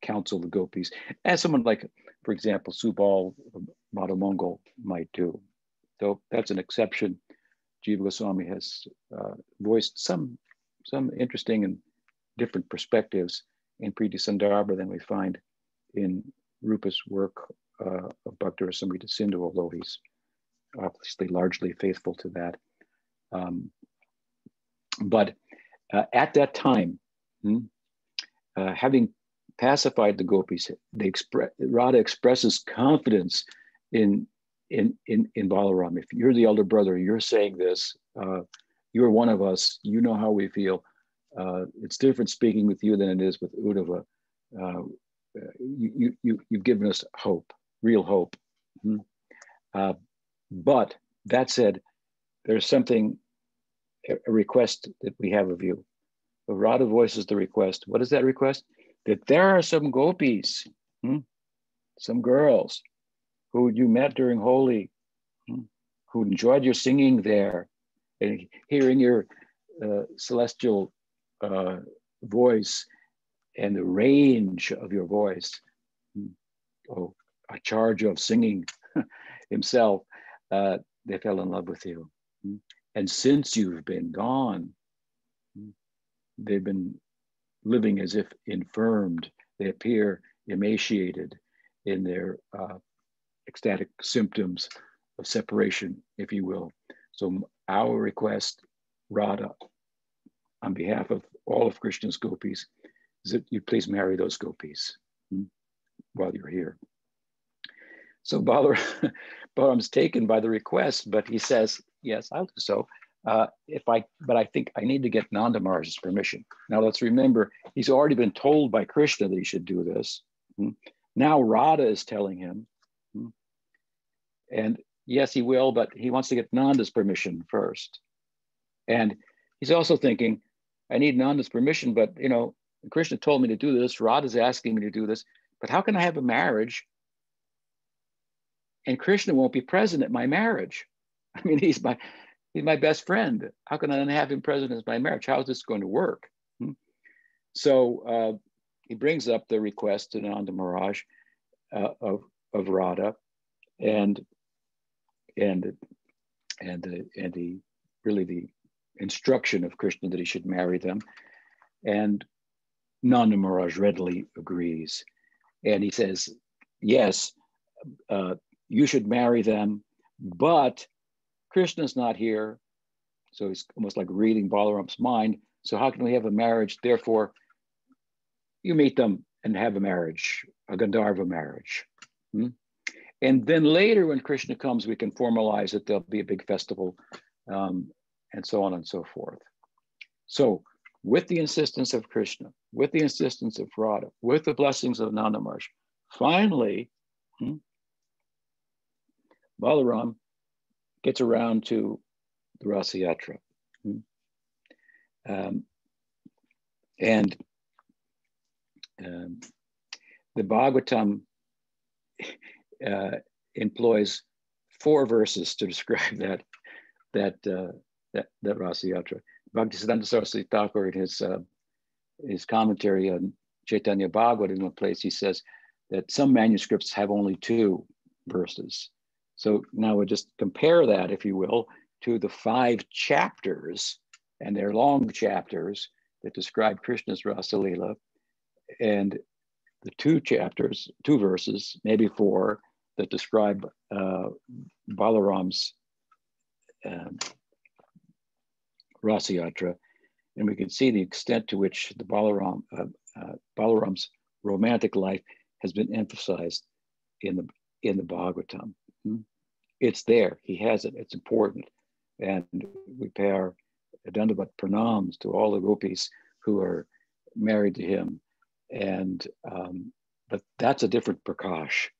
counsel the gopis, as someone like, for example, Subal Madhamongal might do. Though that's an exception. Jiva Goswami has voiced some interesting and different perspectives in Priti Sandarbha than we find in Rupa's work of Bhakti Rasamrita Sindhu, although he's obviously largely faithful to that. But at that time, having pacified the gopis, Radha expresses confidence in Balaram. If you're the elder brother, you're saying this, you're one of us, you know how we feel. It's different speaking with you than it is with Uddhava. You've given us hope, real hope. But that said, there's something, a request that we have of you. So Radha voices the request. What is that request? That there are some gopis, some girls who you met during Holi, who enjoyed your singing there, and hearing your celestial voice and the range of your voice. Oh, Acharya of singing himself, they fell in love with you. And since you've been gone, they've been living as if infirmed. They appear emaciated in their ecstatic symptoms of separation, if you will. So our request, Radha, on behalf of all of Krishna's gopis, is that you please marry those gopis while you're here. So Balaram's taken by the request, but he says, yes, I'll do so. But I think I need to get Nanda Maharaj's permission. Now let's remember, he's already been told by Krishna that he should do this. Now Radha is telling him, and yes, he will, but he wants to get Nanda's permission first. And he's also thinking, I need Nanda's permission, but Krishna told me to do this. Radha's asking me to do this, but how can I have a marriage and Krishna won't be present at my marriage? I mean, he's my best friend. How can I then have him present at my marriage? How is this going to work? So he brings up the request to Nanda Maharaj of Radha, and the instruction of Krishna that he should marry them. And Nanda Maharaj readily agrees. And he says, yes, you should marry them, but Krishna's not here. So he's almost like reading Balaram's mind. So how can we have a marriage? Therefore, you meet them and have a marriage, a Gandharva marriage. And then later when Krishna comes, we can formalize it. There'll be a big festival and so on and so forth. So with the insistence of Krishna, with the insistence of Radha, with the blessings of Nanda Maharaj, finally, Balaram gets around to the Rasayatra. And the Bhagavatam employs 4 verses to describe that Rasayatra. Bhaktisiddhanta Saraswati Thakur in his commentary on Chaitanya Bhagavad, in one place he says that some manuscripts have only 2 verses. So now we'll just compare that, if you will, to the 5 chapters, and they're long chapters that describe Krishna's Rasalila, and the 2 verses, maybe 4, that describe Balaram's Rasayatra, and we can see the extent to which the Balaram's romantic life has been emphasized in the Bhagavatam. It's there, he has it, it's important. And we pay our Dandavat pranams to all the gopis who are married to him. And but that's a different Prakash.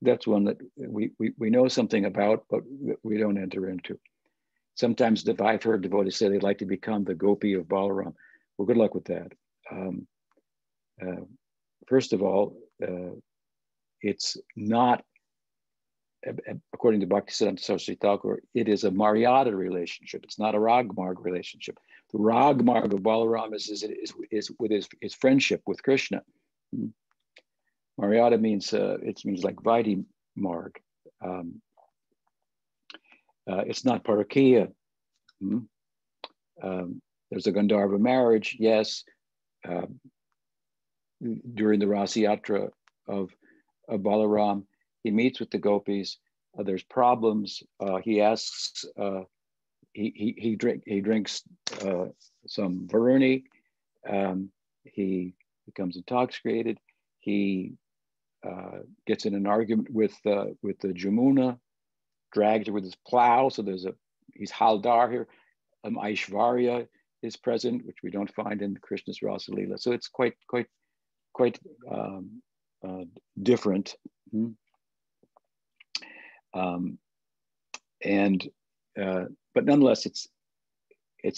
That's one that we know something about, but we don't enter into. Sometimes I've heard devotees say they'd like to become the gopi of Balaram. Well, good luck with that. First of all, it's not, according to Bhaktisiddhanta Saraswati Thakur, it is a Maryada relationship. It's not a Ragmarg relationship. The Ragmarg of Balaram is with his friendship with Krishna. Maryada means means like Vaidhi Marg. It's not Parakiya. There's a Gandharva marriage, yes, uh, during the Rasayatra of Balaram. He meets with the gopis. There's problems. He asks. He drinks some Varuni. He becomes intoxicated. He gets in an argument with the Jamuna, drags her with his plow. So he's Haldar here. Aishvarya is present, which we don't find in Krishna's Rasa Leela. So it's quite different. But nonetheless, it's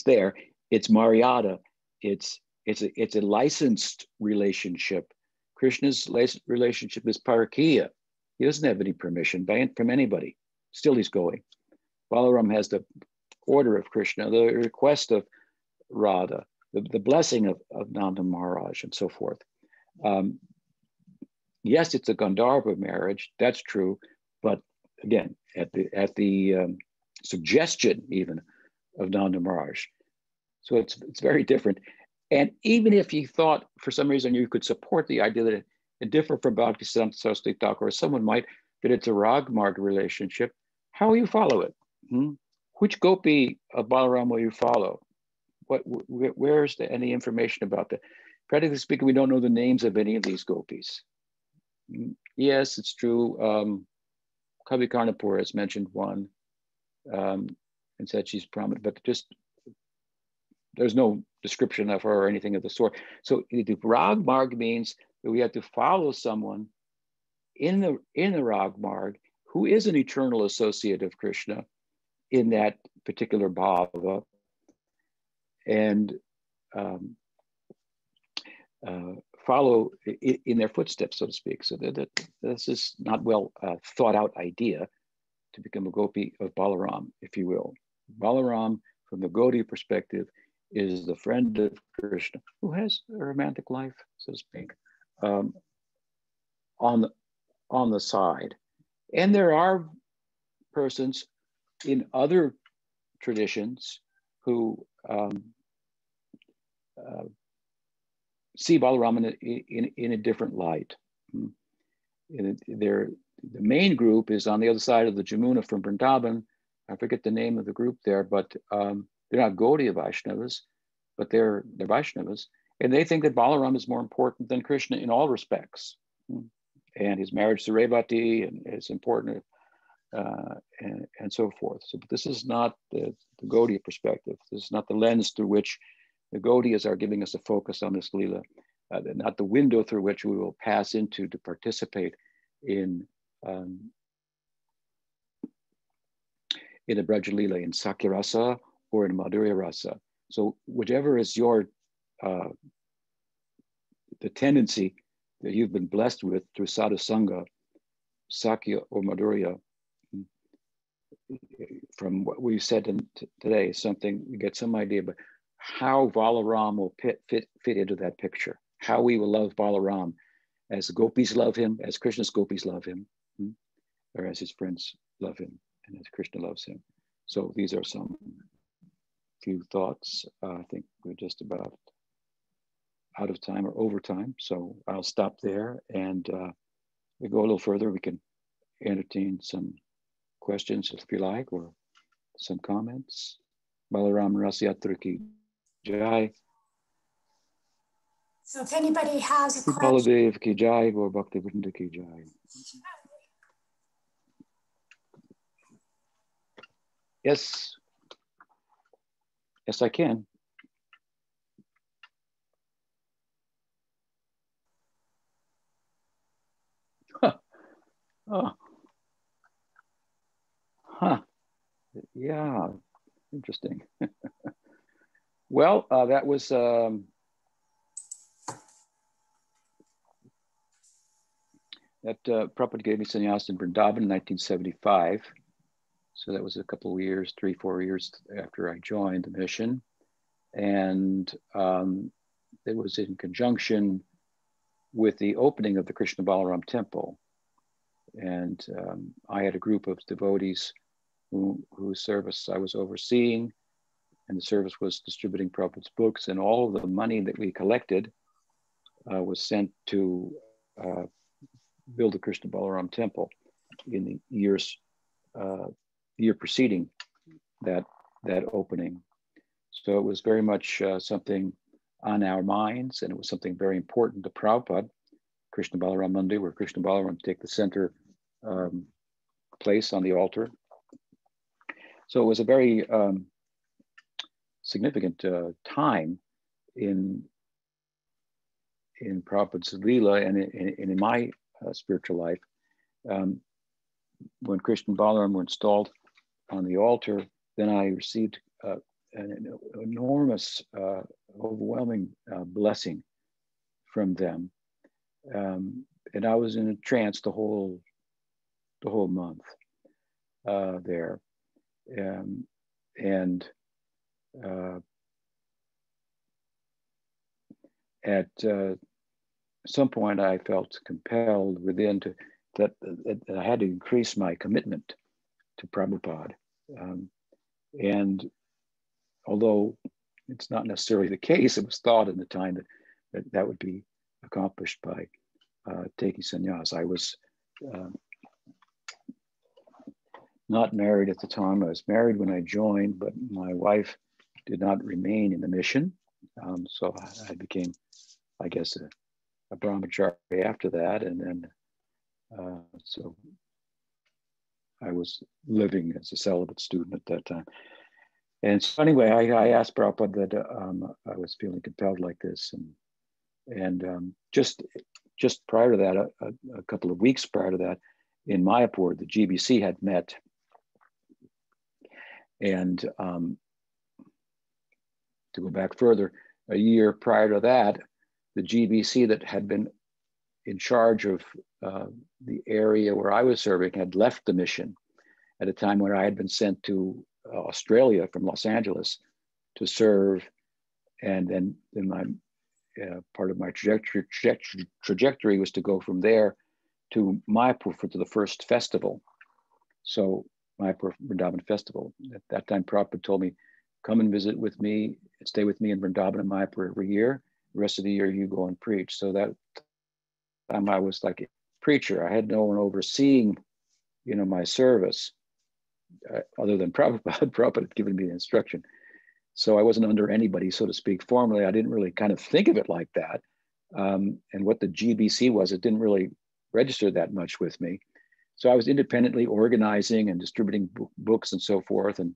there. It's Maryada. It's a licensed relationship. Krishna's relationship is parakiya. He doesn't have any permission from anybody. Still, he's going. Balaram has the order of Krishna, the request of Radha, the blessing of Nanda Maharaj, and so forth. Yes, it's a Gandharva marriage. That's true, but again, at the suggestion even of Nanda Maharaj. So it's very different. And even if you thought for some reason you could support the idea that it different from Bhaktisiddhanta Saraswati Thakur, or someone might, that it's a Ragmarg relationship, how will you follow it? Which gopi of Balaram will you follow? Where's any information about that? Practically speaking, we don't know the names of any of these gopis. Yes, it's true. Kavi Karnapur has mentioned one and said she's prominent, but just there's no description of her or anything of the sort. So the Ragmarg means that we have to follow someone in the Ragmarg who is an eternal associate of Krishna in that particular bhava, and follow in their footsteps, so to speak. So this is not well thought out idea to become a gopi of Balaram, if you will. Balaram, from the Gaudiya perspective, is the friend of Krishna who has a romantic life, so to speak, on the side. And there are persons in other traditions who see Balaram in a different light. The main group is on the other side of the Jamuna from Vrindavan. I forget the name of the group there, but they're not Gaudiya Vaishnavas, but they're Vaishnavas. And they think that Balaram is more important than Krishna in all respects. And his marriage to Revati and is important, and so forth. So but this is not the Gaudiya perspective. This is not the lens through which the Gaudiyas are giving us a focus on this Leela, not the window through which we will pass into to participate in a Braja Leela, in Sakya Rasa or in Madhurya Rasa. So whichever is your, the tendency that you've been blessed with through Sadhu Sangha, Sakya or Madhurya, from what we've said today, something, you get some idea, but how Balaram will fit into that picture, how we will love Balaram as the gopis love him, as Krishna's gopis love him, or as his friends love him, and as Krishna loves him. So these are some few thoughts. I think we're just about out of time or over time, so I'll stop there, and we go a little further. We can entertain some questions if you like, or some comments. Balaram Rasayatra ki jai. So if anybody has a question. Baladev ki jai, Gaur Bhakti Vrinda ki jai. Yes. Yes, I can. Huh. Oh. Huh. Yeah. Interesting. Well, that was that Prabhupada gave me sannyas in Vrindavan in 1975. So that was a couple of years, 3-4 years after I joined the mission. And it was in conjunction with the opening of the Krishna Balaram temple. And I had a group of devotees whose service I was overseeing. and the service was distributing Prabhupada's books, and all of the money that we collected was sent to build the Krishna Balaram temple in the year preceding that opening. So it was very much something on our minds, and it was something very important to Prabhupada, Krishna Balaram Mandir, where Krishna Balaram take the center place on the altar. So it was a very significant time in Prabhupada's Leela and in my spiritual life. When Krishna Balaram were installed on the altar, then I received an enormous, overwhelming blessing from them, and I was in a trance the whole month there, and at some point I felt compelled within that I had to increase my commitment to Prabhupada. And although it's not necessarily the case, it was thought in the time that would be accomplished by taking sannyas. I was not married at the time. I was married when I joined, but my wife did not remain in the mission. So I became, I guess, a brahmachari after that. And then, so I was living as a celibate student at that time. And so anyway, I asked Prabhupada that I was feeling compelled like this. And just prior to that, a couple of weeks prior to that, in Mayapur, the GBC had met. And to go back further, a year prior to that, the GBC that had been in charge of the area where I was serving had left the mission at a time when I had been sent to Australia from Los Angeles to serve. And then my part of my trajectory was to go from there to Mayapur to the first festival. So Mayapur Vrindavan Festival. At that time, Prabhupada told me, come and visit with me, stay with me in Vrindavan and Mayapur every year. The rest of the year, you go and preach. So that time I was like a preacher. I had no one overseeing, my service other than Prabhupada. Prabhupada had given me the instruction. So I wasn't under anybody, so to speak, formally. I didn't really kind of think of it like that. And what the GBC was, it didn't really register that much with me. So I was independently organizing and distributing books and so forth. And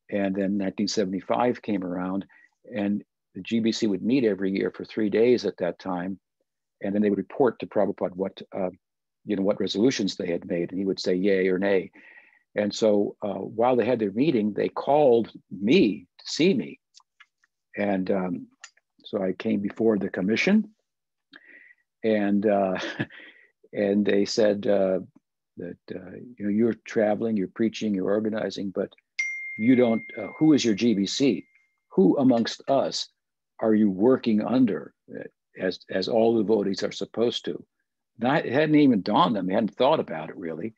then 1975 came around, and the GBC would meet every year for 3 days at that time. And then they would report to Prabhupada what resolutions they had made. And he would say yay or nay. And so while they had their meeting, they called me to see me. And so I came before the commission, and they said that you're traveling, you're preaching, you're organizing, but you don't, who is your GBC? Who amongst us are you working under as all the devotees are supposed to? And it hadn't even dawned on them. They hadn't thought about it really.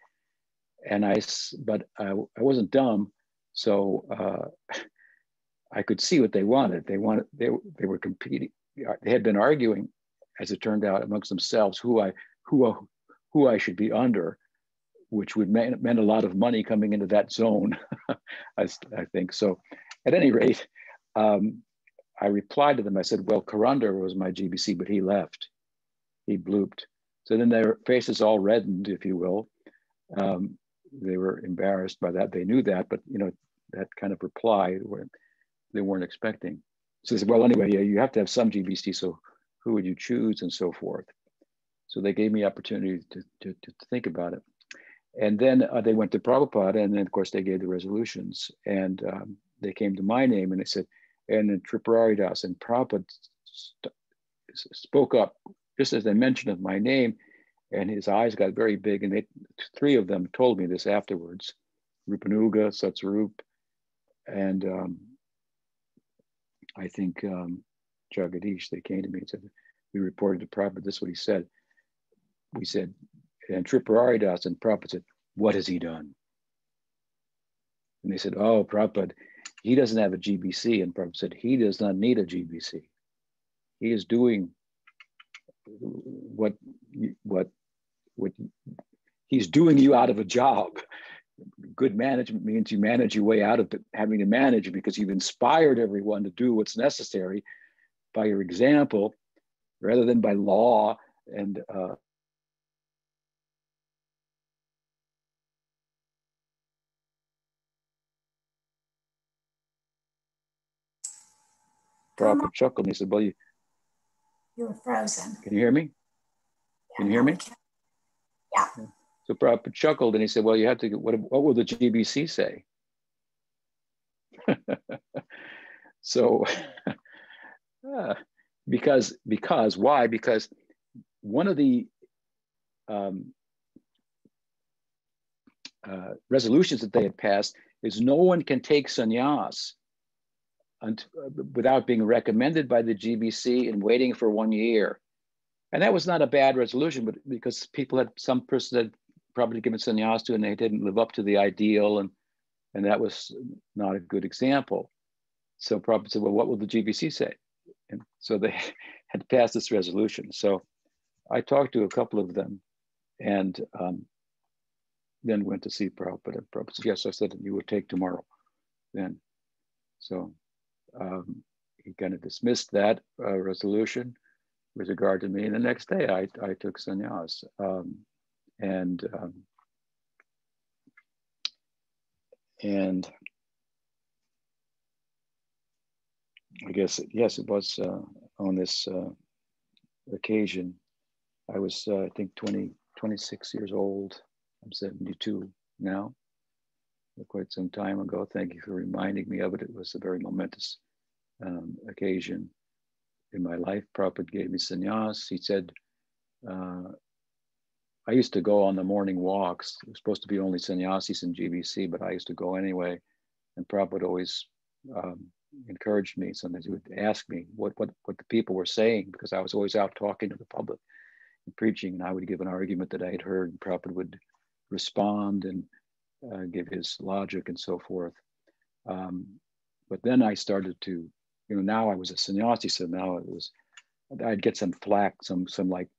And but I wasn't dumb. So I could see what they wanted. They were competing. They had been arguing, as it turned out, amongst themselves, who I should be under, which would meant a lot of money coming into that zone, I think. So at any rate, I replied to them. I said, well, Karandar was my GBC, but he left. He blooped. So then their faces all reddened, if you will. They were embarrassed by that. They knew that, but that kind of reply they weren't expecting. So they said, well, anyway, you have to have some GBC, so who would you choose and so forth. So they gave me opportunity to think about it. And then they went to Prabhupada, and then of course they gave the resolutions, and they came to my name, and they said, and then Tripurari Das, and Prabhupada spoke up just as they mentioned of my name, and his eyes got very big, and three of them told me this afterwards, Rupanuga, Satsarup, and I think Jagadish. They came to me and said, we reported to Prabhupada, this is what he said. We said, and Tripurari Das, and Prabhupada said, what has he done? And they said, oh, Prabhupada, he doesn't have a GBC, and Prabhupada said he does not need a GBC. He is doing what he's doing you out of a job. Good management means you manage your way out of having to manage because you've inspired everyone to do what's necessary by your example rather than by law and Prabhupada chuckled and he said, well, you were frozen. Can you hear me? Can you hear me? Yeah. So Prabhupada chuckled and he said, well, you have to, what will the GBC say? So, because why? Because one of the resolutions that they had passed is no one can take sannyas without being recommended by the GBC and waiting for 1 year. And that was not a bad resolution, but because some person had probably given sannyas to and they didn't live up to the ideal, and that was not a good example. So Prabhupada said, well, what will the GBC say? And so they had passed this resolution. So I talked to a couple of them and then went to see Prabhupada. And Prabhupada said, yes, I said, you would take tomorrow then. So he kind of dismissed that resolution with regard to me. And the next day I took sannyas. And I guess, yes, it was on this occasion. I was, I think, 26 years old. I'm 72 now, quite some time ago. Thank you for reminding me of it. It was a very momentous occasion in my life. Prabhupada gave me sannyas. He said, I used to go on the morning walks. It was supposed to be only sannyasis in GBC, but I used to go anyway. And Prabhupada always encouraged me. Sometimes he would ask me what the people were saying, because I was always out talking to the public and preaching, and I would give an argument that I had heard, and Prabhupada would respond and give his logic and so forth. But then I started to, now I was a sannyasi, so now I'd get some flack, some like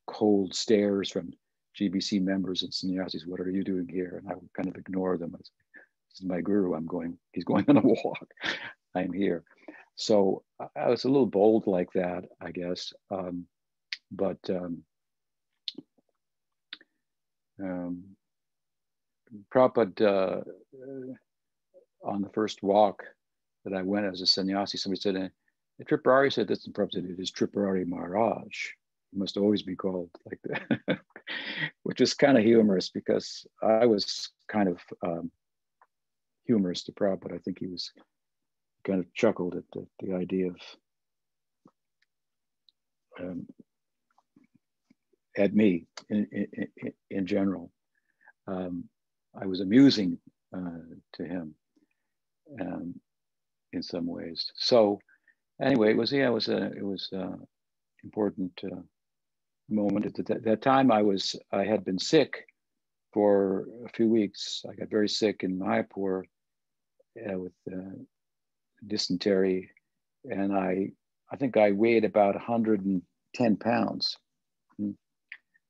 cold stares from GBC members and sannyasis. What are you doing here? And I would kind of ignore them. This is my guru. He's going on a walk. I'm here. So I was a little bold like that, I guess. But Prabhupada, on the first walk that I went as a sannyasi, somebody said, Tripurari said this, and Prabhupada said, it is Tripurari Maharaj. He must always be called like that, which is kind of humorous, because I was kind of humorous to Prabhupada. I think he was kind of chuckled at the idea of at me in general. I was amusing to him in some ways. So anyway, it was important moment. At that time, I had been sick for a few weeks. I got very sick in Mayapur with dysentery, and I think I weighed about 110 pounds.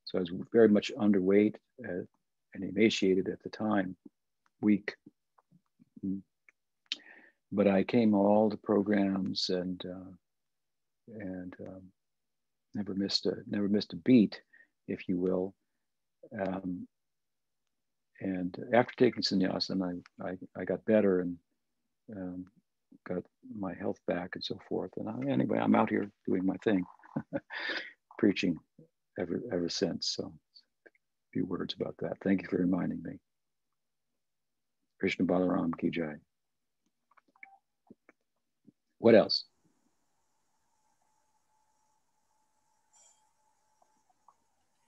So I was very much underweight and emaciated at the time, weak. But I came all the programs and never missed a beat, if you will. And after taking sannyasa, I got better and got my health back and so forth. And anyway, I'm out here doing my thing, preaching ever since. So a few words about that. Thank you for reminding me. Krishna Balarama ki jai. What else?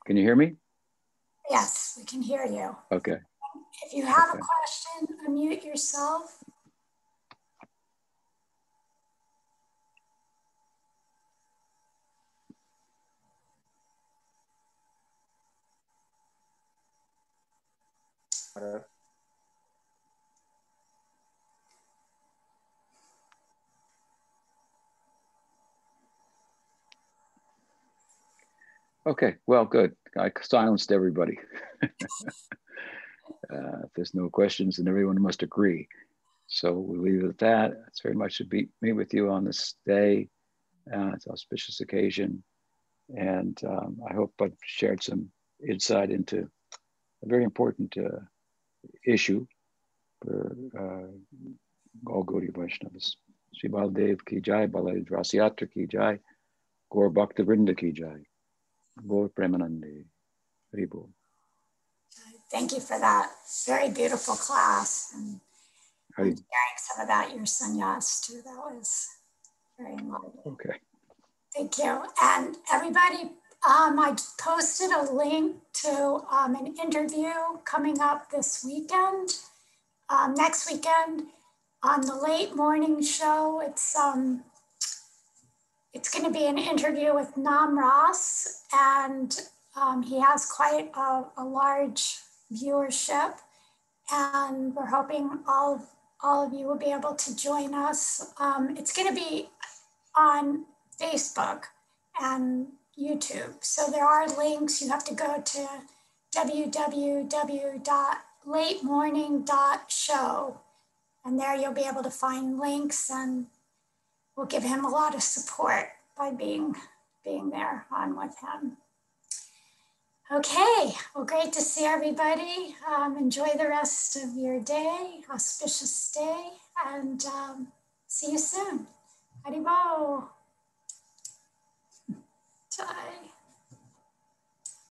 Can you hear me? Yes, we can hear you. Okay. If you have a question, unmute yourself. Okay, well, good. I silenced everybody. If there's no questions, then everyone must agree. So we'll leave it at that. It's very much to meet with you on this day. It's an auspicious occasion. And I hope I've shared some insight into a very important issue for all Gaudiya Vaishnavas. Shri Baldev ki jai, Rasayatra ki jai, Gaur Bhakta Vrinda ki jai, Gaur Premanande, Haribo. Thank you for that very beautiful class and sharing some about your sannyas too. That was very enlightening. Okay. Thank you. And everybody, I posted a link to an interview coming up this weekend, next weekend on the late morning show. It's going to be an interview with Nam Ras, and he has quite a large viewership, and we're hoping all of you will be able to join us. It's going to be on Facebook and YouTube. So there are links. You have to go to www.latemorning.show, and there you'll be able to find links, and we'll give him a lot of support by being there on with him. Okay, well, great to see everybody. Enjoy the rest of your day, auspicious day, and see you soon. Haribo. Jai.